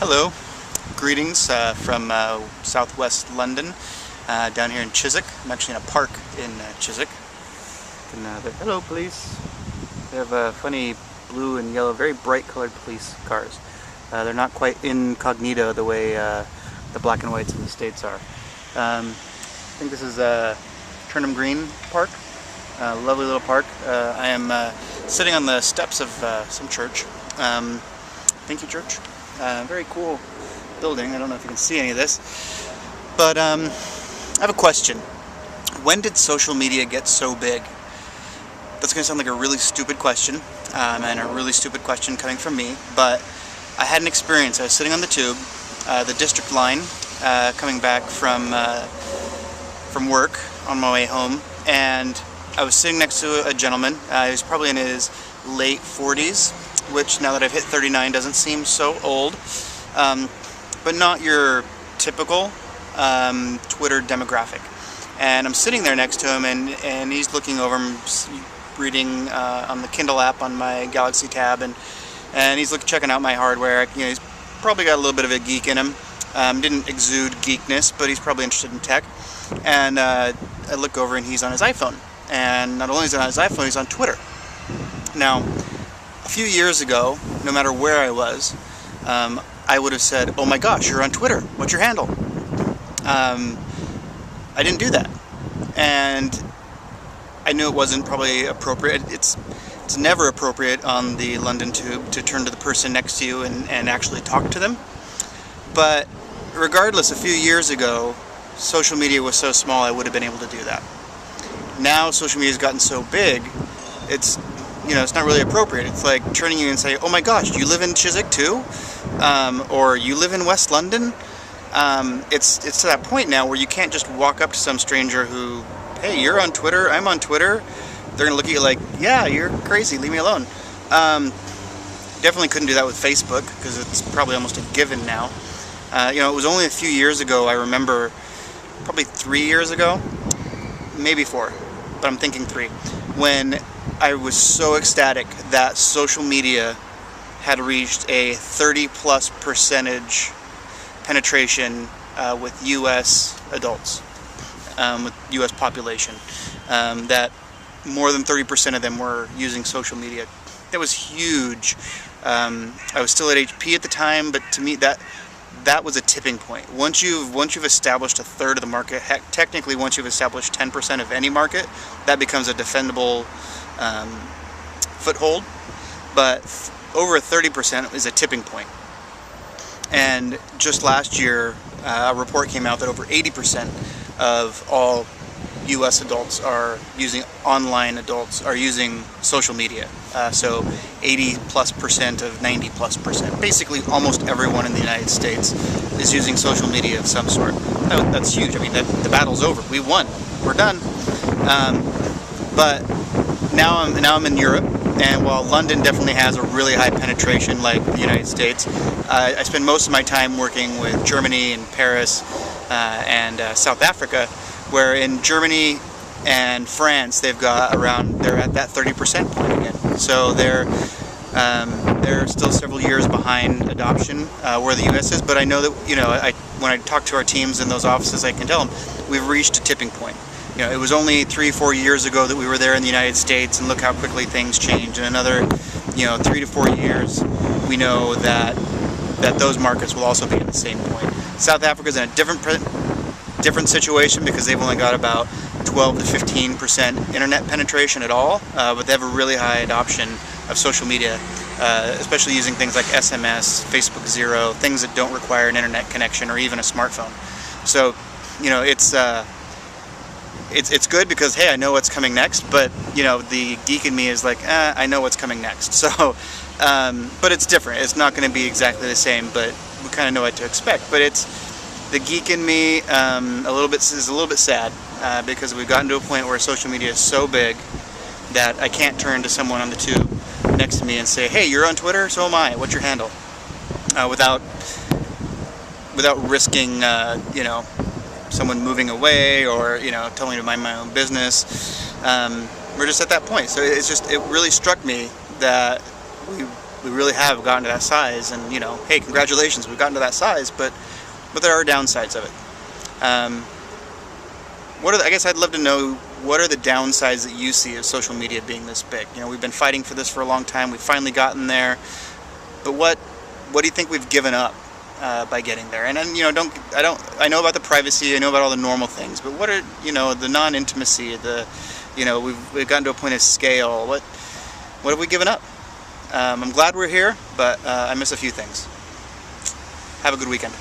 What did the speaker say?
Hello, greetings from southwest London, down here in Chiswick. I'm actually in a park in Chiswick. Hello, police. They have funny blue and yellow, very bright colored police cars. They're not quite incognito the way the black and whites in the States are. I think this is Turnham Green Park, lovely little park. I am sitting on the steps of some church. Thank you, church. Very cool building. I don't know if you can see any of this, but I have a question. When did social media get so big? That's going to sound like a really stupid question, and a really stupid question coming from me, but I had an experience. I was sitting on the tube, the district line, coming back from work on my way home, and I was sitting next to a gentleman. He was probably in his late 40s, which now that I've hit 39 doesn't seem so old, but not your typical Twitter demographic. And I'm sitting there next to him, and he's looking over, I'm reading on the Kindle app on my Galaxy Tab, and he's checking out my hardware. You know, he's probably got a little bit of a geek in him. Didn't exude geekness, but he's probably interested in tech. And I look over, and he's on his iPhone. And not only is he on his iPhone, he's on Twitter. Now, a few years ago, no matter where I was, I would have said, "Oh my gosh, you're on Twitter. What's your handle?" I didn't do that, and I knew it wasn't probably appropriate. It's never appropriate on the London Tube to turn to the person next to you and actually talk to them. But regardless, a few years ago, social media was so small I would have been able to do that. Now social media has gotten so big, it's not really appropriate. It's like turning you and say, "Oh my gosh, you live in Chiswick too?" Or "You live in West London?" It's to that point now where you can't just walk up to some stranger who, "Hey, you're on Twitter, I'm on Twitter." They're going to look at you like, "Yeah, you're crazy, leave me alone." Definitely couldn't do that with Facebook, because it's probably almost a given now. It was only a few years ago, I remember, probably 3 years ago, maybe 4, but I'm thinking 3, when I was so ecstatic that social media had reached a 30+% penetration with U.S. adults, with U.S. population, that more than 30% of them were using social media. That was huge. I was still at HP at the time, but to me that was a tipping point. Once you've established a third of the market, heck, technically once you've established 10% of any market, that becomes a defendable foothold. But over 30% is a tipping point. And just last year, a report came out that over 80% of all U.S. adults online adults are using social media. So 80+% of 90+%. Basically, almost everyone in the United States is using social media of some sort. That's huge. I mean, the battle's over. We won. We're done. But now I'm in Europe, and while London definitely has a really high penetration like the United States, I spend most of my time working with Germany and Paris and South Africa, where in Germany and France they're at that 30% point again. So they're still several years behind adoption where the U.S. is. But I know that when I talk to our teams in those offices, I can tell them we've reached a tipping point. It was only 3-4 years ago that we were there in the United States, and look how quickly things change. In another 3 to 4 years, we know that those markets will also be at the same point. South Africa's in a different situation because they've only got about 12 to 15% internet penetration at all, but they have a really high adoption of social media, especially using things like SMS, Facebook Zero, things that don't require an internet connection or even a smartphone. So, it's good because, hey, I know what's coming next, but the geek in me is like, I know what's coming next. So, but it's different. It's not going to be exactly the same, but we kind of know what to expect. But the geek in me is a little bit sad because we've gotten to a point where social media is so big that I can't turn to someone on the tube next to me and say, "Hey, you're on Twitter? So am I. What's your handle?" Without risking someone moving away or telling me to mind my own business. We're just at that point. So it really struck me that we really have gotten to that size, and you know, hey, congratulations, we've gotten to that size, but there are downsides of it. I guess I'd love to know, what are the downsides that you see of social media being this big? You know, we've been fighting for this for a long time, we've finally gotten there, but what do you think we've given up by getting there? And then, you know, I know about the privacy, I know about all the normal things, but what are, you know, the non-intimacy, you know, we've gotten to a point of scale, what have we given up? I'm glad we're here, but I miss a few things. Have a good weekend.